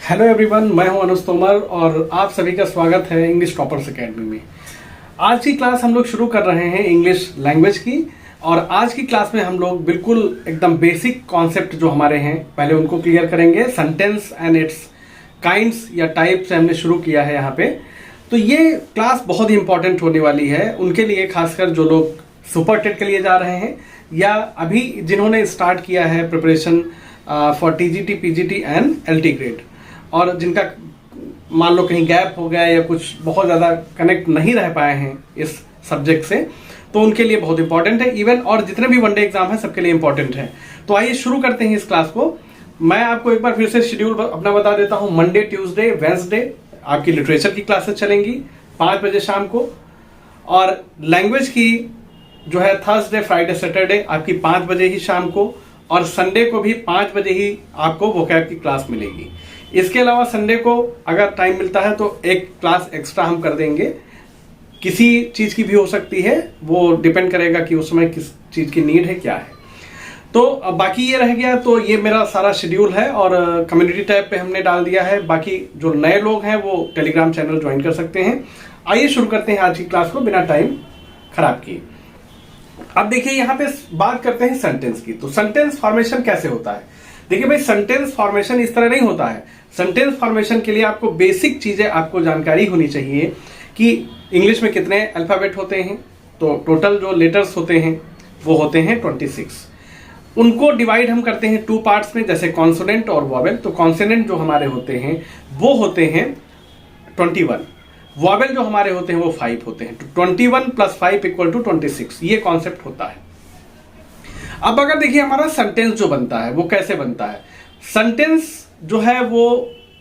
Hello everyone, मैं हूं अनुज तोमर और आप सभी का स्वागत है इंग्लिश टॉपर्स एकेडमी में। आज की क्लास हम लोग शुरू कर रहे हैं इंग्लिश लैंग्वेज की। और आज की क्लास में हम लोग बिल्कुल एकदम बेसिक कॉन्सेप्ट जो हमारे हैं पहले उनको क्लियर करेंगे। सेंटेंस एंड इट्स काइंड्स या टाइप से हमने शुरू किया है यहाँ पे। तो ये क्लास बहुत ही इंपॉर्टेंट होने वाली है उनके लिए, खासकर जो लोग सुपर टेट के लिए जा रहे हैं या अभी जिन्होंने स्टार्ट किया है preparation for TGT, PGT and LT grade, और जिनका मान लो कहीं गैप हो गया या कुछ बहुत ज़्यादा कनेक्ट नहीं रह पाए हैं इस सब्जेक्ट से, तो उनके लिए बहुत इंपॉर्टेंट है। इवन और जितने भी वनडे एग्जाम है सबके लिए इंपॉर्टेंट है। तो आइए शुरू करते हैं इस क्लास को। मैं आपको एक बार फिर से शेड्यूल अपना बता देता हूँ। मंडे, ट्यूसडे, वेंसडे आपकी लिटरेचर की क्लासेस चलेंगी 5 बजे शाम को, और लैंग्वेज की जो है थर्सडे, फ्राइडे, सैटरडे आपकी 5 बजे ही शाम को, और संडे को भी 5 बजे ही आपको वोकैब की क्लास मिलेगी। इसके अलावा संडे को अगर टाइम मिलता है तो एक क्लास एक्स्ट्रा हम कर देंगे, किसी चीज की भी हो सकती है, वो डिपेंड करेगा कि उस समय किस चीज की नीड है, क्या है। तो बाकी ये रह गया, तो ये मेरा सारा शेड्यूल है और कम्युनिटी टैब पे हमने डाल दिया है। बाकी जो नए लोग हैं वो टेलीग्राम चैनल ज्वाइन कर सकते हैं। आइए शुरू करते हैं आज की क्लास को बिना टाइम खराब किए। अब देखिए यहाँ पे बात करते हैं सेंटेंस की। तो सेंटेंस फॉर्मेशन कैसे होता है? देखिए भाई, सेंटेंस फॉर्मेशन इस तरह नहीं होता है। सेंटेंस फॉर्मेशन के लिए आपको बेसिक चीजें आपको जानकारी होनी चाहिए कि इंग्लिश में कितने अल्फाबेट होते हैं। तो टोटल जो लेटर्स होते हैं वो होते हैं 26। उनको डिवाइड हम करते हैं 2 पार्ट्स में, जैसे कॉन्सोनेंट और वॉवेल। तो कॉन्सोनेंट जो हमारे होते हैं वो होते हैं 21, वॉवेल जो हमारे होते हैं वो 5 होते हैं। तो 21 + 5 = 26, ये कॉन्सेप्ट होता है। अब अगर देखिए हमारा सेंटेंस जो बनता है वो कैसे बनता है। सेंटेंस जो है वो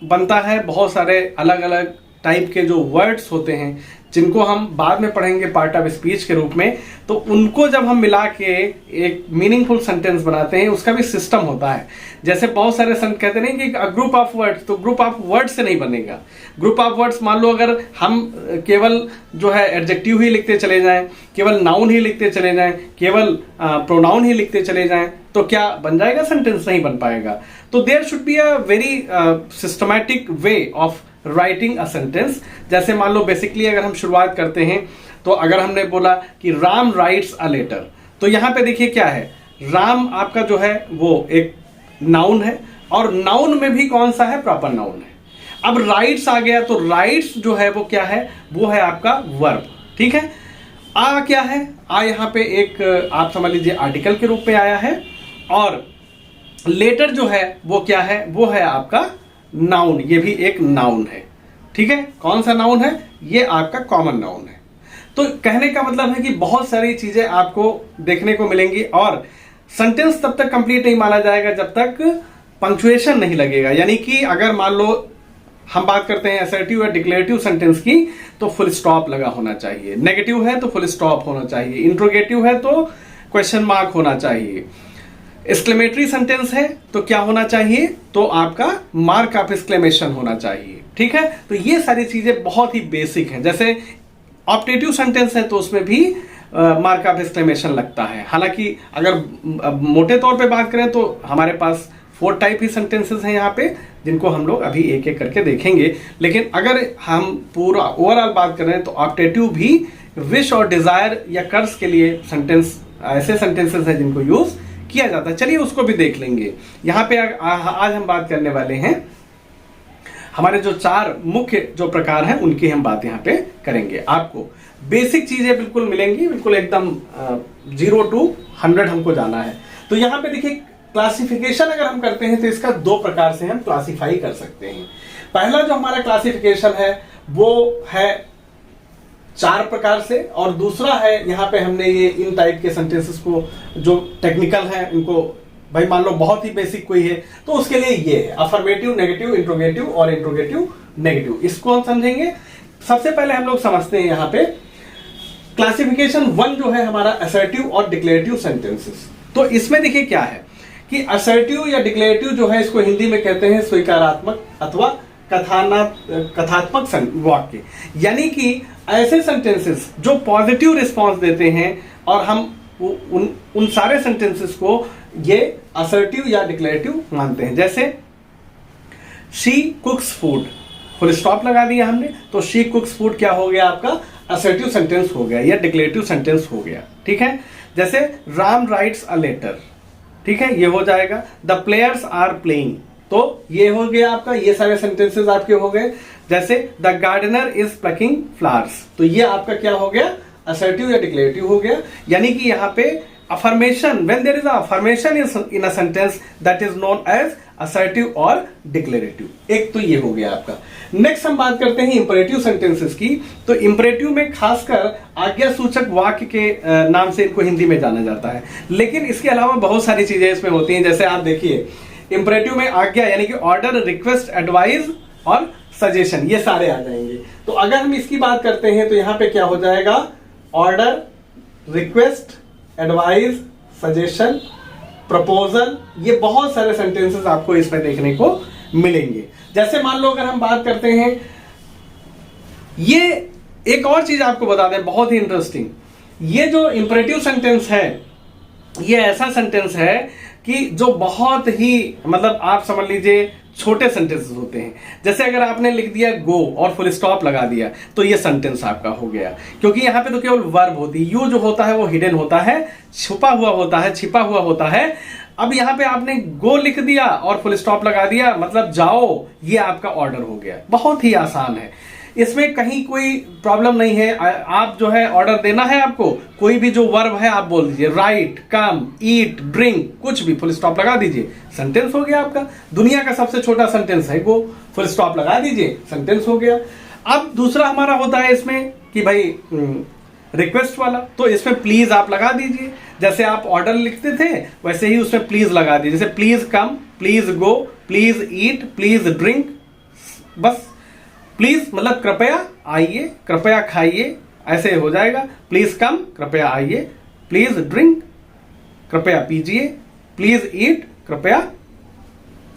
बनता है बहुत सारे अलग अलग टाइप के जो वर्ड्स होते हैं, जिनको हम बाद में पढ़ेंगे पार्ट ऑफ स्पीच के रूप में। तो उनको जब हम मिला के एक मीनिंगफुल सेंटेंस बनाते हैं, उसका भी सिस्टम होता है। जैसे बहुत सारे संत कहते हैं कि ग्रुप ऑफ वर्ड्स, तो ग्रुप ऑफ वर्ड्स से नहीं बनेगा। ग्रुप ऑफ वर्ड्स मान लो अगर हम केवल जो है एडजेक्टिव ही लिखते चले जाएं, केवल नाउन ही लिखते चले जाएं, केवल प्रोनाउन ही लिखते चले जाएं, तो क्या बन जाएगा सेंटेंस? नहीं बन पाएगा। तो there should be a very systematic way of writing a sentence. जैसे मान लो बेसिकली अगर हम शुरुआत करते हैं, तो अगर हमने बोला कि राम राइट्स अ लेटर, तो यहां पे देखिए क्या है, राम आपका जो है वो एक नाउन है, और नाउन में भी कौन सा है? प्रॉपर नाउन है। अब राइट्स आ गया, तो राइट्स जो है वो क्या है? वो है आपका वर्ब। ठीक है। आ क्या है? आ यहां पे एक आप समझ लीजिए आर्टिकल के रूप में आया है, और लेटर जो है वो क्या है? वो है आपका नाउन। ये भी एक नाउन है। ठीक है। कौन सा नाउन है? ये आपका कॉमन नाउन है। तो कहने का मतलब है कि बहुत सारी चीजें आपको देखने को मिलेंगी, और सेंटेंस तब तक कंप्लीट नहीं माना जाएगा जब तक पंक्चुएशन नहीं लगेगा। यानी कि अगर मान लो हम बात करते हैं असर्टिव या डिक्लेरेटिव सेंटेंस की, तो फुल स्टॉप लगा होना चाहिए। नेगेटिव है तो फुल स्टॉप होना चाहिए। इंट्रोगेटिव है तो क्वेश्चन मार्क होना चाहिए। एक्सक्लेमेटरी सेंटेंस है तो क्या होना चाहिए? तो आपका मार्क ऑफ एक्सक्लेमेशन होना चाहिए। ठीक है। तो ये सारी चीजें बहुत ही बेसिक हैं। जैसे ऑप्टेटिव सेंटेंस है तो उसमें भी मार्क ऑफ एक्सक्लेमेशन लगता है। हालांकि अगर मोटे तौर पे बात करें तो हमारे पास 4 टाइप ही सेंटेंसेस हैं यहाँ पे, जिनको हम लोग अभी एक एक करके देखेंगे। लेकिन अगर हम पूरा ओवरऑल बात करें तो ऑप्टेटिव भी विश और डिजायर या कर्ज के लिए सेंटेंस, ऐसे सेंटेंसेस हैं जिनको यूज किया जाता है। चलिए उसको भी देख लेंगे। यहाँ पे आज हम बात करने वाले हैं हमारे जो 4 मुख्य जो प्रकार हैं, उनकी हम बात यहाँ पे करेंगे। आपको बेसिक चीजें बिल्कुल मिलेंगी, बिल्कुल एकदम 0 to 100 हमको जाना है। तो यहाँ पे देखिए क्लासिफिकेशन अगर हम करते हैं तो इसका 2 प्रकार से हम क्लासिफाई कर सकते हैं। पहला जो हमारा क्लासिफिकेशन है वो है 4 प्रकार से, और दूसरा है यहाँ पे हमने ये इन टाइप के सेंटेंसेस को जो टेक्निकल है इनको, भाई मान लो बहुत ही बेसिक कोई है तो उसके लिए ये है अफर्मेटिव, नेगेटिव, इंट्रोगेटिव और इंट्रोगेटिव नेगेटिव। इसको हम समझेंगे। सबसे पहले हम लोग समझते हैं यहाँ पे क्लासिफिकेशन 1 जो है हमारा असर्टिव और डिक्लेरेटिव सेंटेंसेस। तो इसमें देखिए क्या है कि असर्टिव या डिक्लेरेटिव जो है, इसको हिंदी में कहते हैं स्वीकारात्मक अथवा कथात्मक वाक्य। यानी कि ऐसे सेंटेंसेस जो पॉजिटिव रिस्पॉन्स देते हैं, और हम उन सारे सेंटेंसेस को ये असर्टिव या डिक्लेरेटिव मानते हैं। जैसे शी कुक्स फूड, फुल स्टॉप लगा दिया हमने, तो शी कुक्स फूड क्या हो गया आपका, असर्टिव सेंटेंस हो गया या डिक्लेरेटिव सेंटेंस हो गया। ठीक है, जैसे राम राइट्स अ लेटर, ठीक है, ये हो जाएगा। द प्लेयर्स आर प्लेइंग, तो ये हो गया आपका, ये सारे सेंटेंसेस आपके हो गए। जैसे the gardener is plucking flowers, तो ये आपका क्या हो गया, असर्टिव या डिक्लेरेटिव हो गया। यानी कि यहाँ पे affirmation, when there is a affirmation in a sentence that is known as assertive और डिक्लेरेटिव। एक तो ये हो गया आपका। नेक्स्ट हम बात करते हैं इंपरेटिव सेंटेंसेस की। तो इंपरेटिव में खासकर आज्ञा सूचक वाक्य के नाम से इनको हिंदी में जाना जाता है, लेकिन इसके अलावा बहुत सारी चीजें इसमें होती हैं। जैसे आप देखिए, इंपरेटिव में आज्ञा यानी कि ऑर्डर, रिक्वेस्ट, एडवाइस और सजेशन, ये सारे आ जाएंगे। तो अगर हम इसकी बात करते हैं तो यहां पे क्या हो जाएगा, order, request, advice, suggestion, proposal, ये बहुत सारे सेंटेंसेस आपको इसमें देखने को मिलेंगे। जैसे मान लो अगर हम बात करते हैं, ये एक और चीज आपको बता दें बहुत ही इंटरेस्टिंग, ये जो इंपरेटिव सेंटेंस है ये ऐसा सेंटेंस है कि जो बहुत ही मतलब आप समझ लीजिए छोटे सेंटेंसेस होते हैं। जैसे अगर आपने लिख दिया गो और फुल स्टॉप लगा दिया तो ये सेंटेंस आपका हो गया, क्योंकि यहां पे तो केवल वर्ब होती है, यू जो होता है वो हिडन होता है, छुपा हुआ होता है, छिपा हुआ होता है। अब यहां पे आपने गो लिख दिया और फुल स्टॉप लगा दिया, मतलब जाओ, ये आपका ऑर्डर हो गया। बहुत ही आसान है, इसमें कहीं कोई प्रॉब्लम नहीं है। आप जो है ऑर्डर देना है आपको, कोई भी जो वर्ब है आप बोल दीजिए, राइट, कम, ईट, ड्रिंक, कुछ भी, फुल स्टॉप लगा दीजिए, सेंटेंस हो गया आपका। दुनिया का सबसे छोटा सेंटेंस है वो, फुल स्टॉप लगा दीजिए, सेंटेंस हो गया। अब दूसरा हमारा होता है इसमें कि भाई रिक्वेस्ट वाला, तो इसमें प्लीज आप लगा दीजिए। जैसे आप ऑर्डर लिखते थे वैसे ही उसमें प्लीज लगा दीजिए, जैसे please come, please go, please eat, please drink, बस प्लीज मतलब कृपया आइए, कृपया खाइए, ऐसे हो जाएगा। प्लीज कम, कृपया आइए, प्लीज ड्रिंक, कृपया पीजिए, प्लीज ईट, कृपया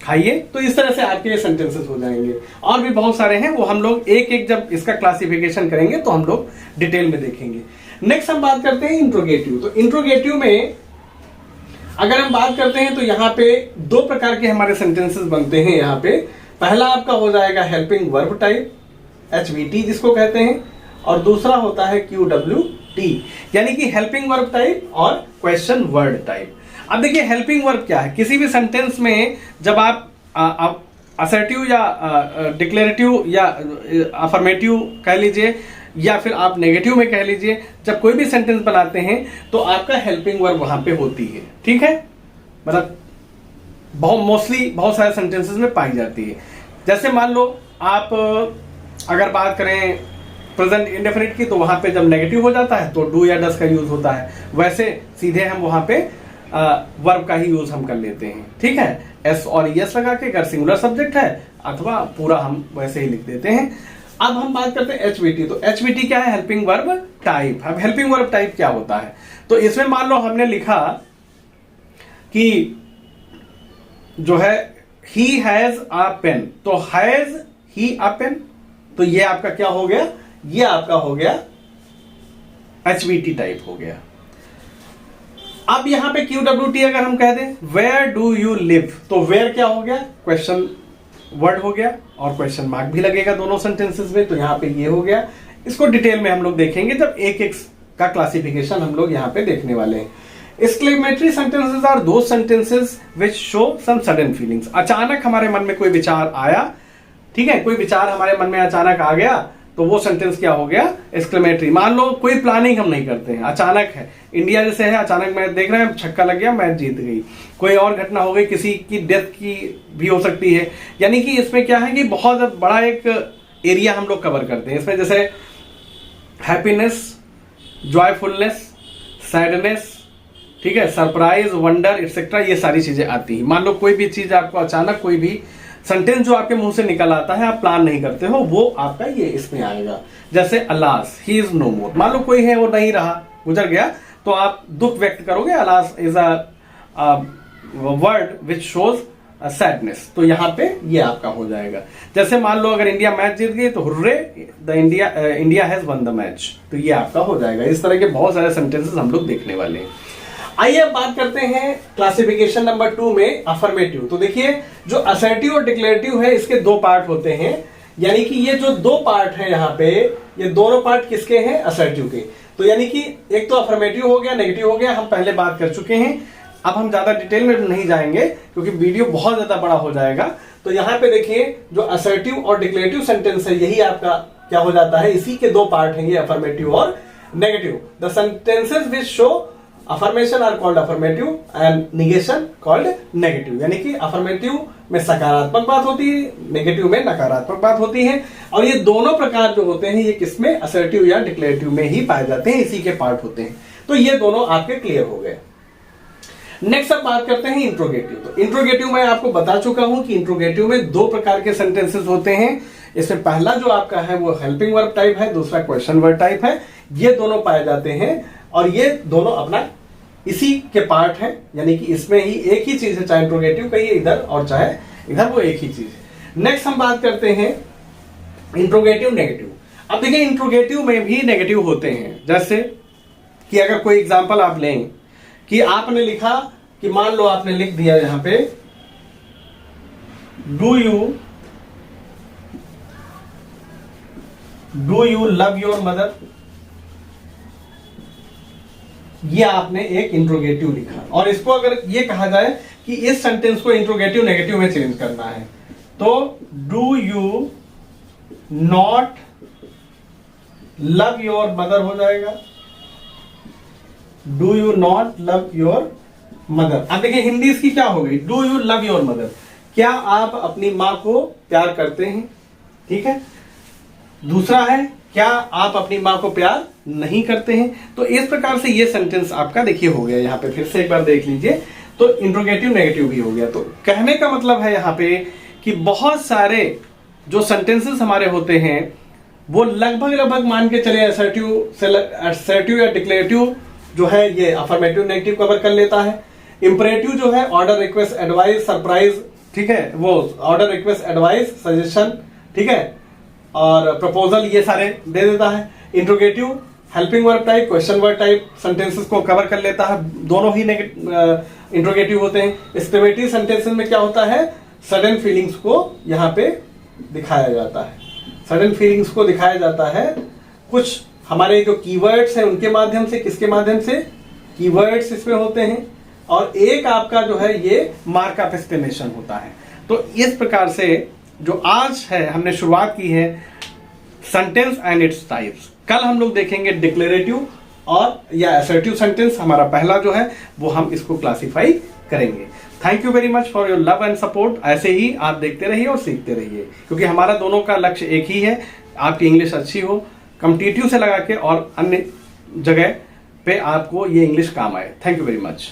खाइए। तो इस तरह से आपके ये सेंटेंसेस हो जाएंगे। और भी बहुत सारे हैं, वो हम लोग एक एक जब इसका क्लासिफिकेशन करेंगे तो हम लोग डिटेल में देखेंगे। नेक्स्ट हम बात करते हैं इंट्रोगेटिव। तो इंट्रोगेटिव में अगर हम बात करते हैं तो यहाँ पे दो प्रकार के हमारे सेंटेंसेस बनते हैं। यहाँ पे पहला आपका हो जाएगा हेल्पिंग वर्ब टाइप, HVT जिसको कहते हैं, और दूसरा होता है QWT यानी कि हेल्पिंग वर्ब टाइप और क्वेश्चन वर्ड टाइप। अब देखिए हेल्पिंग वर्ब क्या है, किसी भी सेंटेंस में जब आप असर्टिव या डिक्लेरेटिव या अफर्मेटिव कह लीजिए या फिर आप नेगेटिव में कह लीजिए, जब कोई भी सेंटेंस बनाते हैं तो आपका हेल्पिंग वर्ब वहां पे होती है। ठीक है, मतलब बहुत मोस्टली बहुत सारे सेंटेंसेस में पाई जाती है। जैसे मान लो आप अगर बात करें प्रेजेंट इंडेफिनिट की, तो वहां पे जब नेगेटिव हो जाता है तो डू या डस का यूज होता है, वैसे सीधे हम वहां पे वर्ब का ही यूज हम कर लेते हैं। ठीक है, एस और यस लगा के अगर सिंगुलर सब्जेक्ट है, अथवा पूरा हम वैसे ही लिख देते हैं। अब हम बात करते हैं HVT। तो HVT क्या है, हेल्पिंग वर्ब टाइप। अब हेल्पिंग वर्ब टाइप क्या होता है, तो इसमें मान लो हमने लिखा कि जो है ही हैज अ पेन, तो हैज ही अ पेन, तो ये आपका क्या हो गया, ये आपका हो गया HVT टाइप हो गया। अब यहां पे QWT अगर हम कह दें वेयर डू यू लिव, तो वेयर क्या हो गया, क्वेश्चन वर्ड हो गया और क्वेश्चन मार्क भी लगेगा दोनों सेंटेंसेस में, तो यहां पे ये हो गया। इसको डिटेल में हम लोग देखेंगे जब एक एक का क्लासिफिकेशन हम लोग यहां पे देखने वाले हैं। Exclamatory sentences are those sentences which show some sudden feelings। अचानक हमारे मन में कोई विचार आया, ठीक है, कोई विचार हमारे मन में अचानक आ गया, तो वो सेंटेंस क्या हो गया, एक्सक्लेमेटरी। मान लो कोई प्लानिंग हम नहीं करते हैं, अचानक है, इंडिया जैसे है, अचानक मैच देख रहे हैं, छक्का लग गया, मैच जीत गई, कोई और घटना हो गई, किसी की डेथ की भी हो सकती है। यानी कि इसमें क्या है कि बहुत बड़ा एक एरिया हम लोग कवर करते हैं। इसमें जैसे हैप्पीनेस, जॉयफुलनेस, सैडनेस, ठीक है, सरप्राइज, वंडर एक्सेट्रा, ये सारी चीजें आती हैं। मान लो कोई भी चीज आपको अचानक, कोई भी सेंटेंस जो आपके मुंह से निकल आता है, आप प्लान नहीं करते हो, वो आपका ये इसमें आएगा। जैसे अलास ही इज नो मोर, मान लो कोई है वो नहीं रहा, गुजर गया, तो आप दुख व्यक्त करोगे। Alas is a word which shows sadness, तो यहां पे ये आपका हो जाएगा। जैसे मान लो अगर इंडिया मैच जीत गई तो hurray the India has one the match, तो ये आपका हो जाएगा। इस तरह के बहुत सारे सेंटेंसेस हम लोग देखने वाले हैं। आइए अब बात करते हैं क्लासिफिकेशन नंबर 2 में अफर्मेटिव। तो देखिए जो असर्टिव और डिक्लेरेटिव है इसके दो पार्ट होते हैं, यानी कि ये जो दो पार्ट है यहाँ पे, ये दोनों पार्ट किसके हैं? असर्टिव के। तो यानी कि एक तो अफर्मेटिव हो गया, नेगेटिव हो गया, हम पहले बात कर चुके हैं। अब हम ज्यादा डिटेल में नहीं जाएंगे क्योंकि वीडियो बहुत ज्यादा बड़ा हो जाएगा। तो यहाँ पे देखिए जो असर्टिव और डिक्लेरेटिव सेंटेंस है यही आपका क्या हो जाता है, इसी के दो पार्ट हैं ये, अफर्मेटिव और negative. The sentences which show affirmation are called affirmative and negation called negative. यानी कि अफर्मेटिव में सकारात्मक बात होती है, नेगेटिव में नकारात्मक बात होती है। और ये दोनों प्रकार जो होते हैं ये किसमें? असर्टिव या डिक्लेरेटिव में ही पाए जाते हैं, इसी के पार्ट होते हैं। तो ये दोनों आपके क्लियर हो गए। नेक्स्ट अब बात करते हैं इंट्रोगेटिव। तो इंट्रोगेटिव मैं आपको बता चुका हूं कि इंट्रोगेटिव में दो प्रकार के सेंटेंसेस होते हैं। इसमें पहला जो आपका है वो हेल्पिंग वर्ब टाइप है, दूसरा क्वेश्चन वर्ब टाइप है। ये दोनों पाए जाते हैं और ये दोनों अपना इसी के पार्ट है, यानी कि इसमें ही एक ही चीज है, चाहे इंट्रोगेटिव कहिए इधर और चाहे इधर, वो एक ही चीज है। नेक्स्ट हम बात करते हैं इंट्रोगेटिव नेगेटिव। अब देखिए इंट्रोगेटिव में भी नेगेटिव होते हैं, जैसे कि अगर कोई एग्जांपल आप लें कि आपने लिखा कि मान लो आपने लिख दिया यहां पे do you love your mother, ये आपने एक इंट्रोगेटिव लिखा। और इसको अगर ये कहा जाए कि इस सेंटेंस को इंट्रोगेटिव नेगेटिव में चेंज करना है तो do you not love your mother हो जाएगा, do you not love your mother. अब देखिए हिंदी इसकी क्या हो गई? Do you love your mother, क्या आप अपनी मां को प्यार करते हैं? ठीक है। दूसरा है क्या आप अपनी मां को प्यार नहीं करते हैं? तो इस प्रकार से ये सेंटेंस आपका देखिए हो गया। यहां पे फिर से एक बार देख लीजिए, तो इंट्रोगेटिव नेगेटिव भी हो गया। तो कहने का मतलब है यहां पे कि बहुत सारे जो सेंटेंसेस हमारे होते हैं वो लगभग मान के चले असर्टिव या डिक्लेरेटिव जो है ये अफर्मेटिव नेगेटिव कवर कर लेता है। इंपरेटिव जो है ऑर्डर, रिक्वेस्ट, एडवाइस, सरप्राइज, ठीक है, वो ऑर्डर, रिक्वेस्ट, एडवाइस, सजेशन, ठीक है, और प्रपोजल, ये सारे दे देता है। Interrogative helping verb type, question verb type sentences को कवर कर लेता है, दोनों ही इंट्रोगेटिव होते हैं। एक्सक्लेमेटरी सेंटेंसेस में क्या होता है? सडन फीलिंग्स को यहां पे दिखाया जाता है, सडन फीलिंग्स को दिखाया जाता है कुछ हमारे जो कीवर्ड्स हैं उनके माध्यम से। किसके माध्यम से? कीवर्ड्स इसमें होते हैं। और एक आपका जो है ये मार्क ऑफ एक्सक्लेमेशन होता है। तो इस प्रकार से जो आज है हमने शुरुआत की है सेंटेंस एंड इट्स टाइप्स। कल हम लोग देखेंगे डिक्लेरेटिव और या असर्टिव सेंटेंस, हमारा पहला जो है वो हम इसको क्लासिफाई करेंगे। Thank you very much for your love and support. ऐसे ही आप देखते रहिए और सीखते रहिए, क्योंकि हमारा दोनों का लक्ष्य एक ही है, आपकी इंग्लिश अच्छी हो, कॉम्पिटिटिव से लगा के और अन्य जगह पे आपको ये इंग्लिश काम आए। Thank you very much.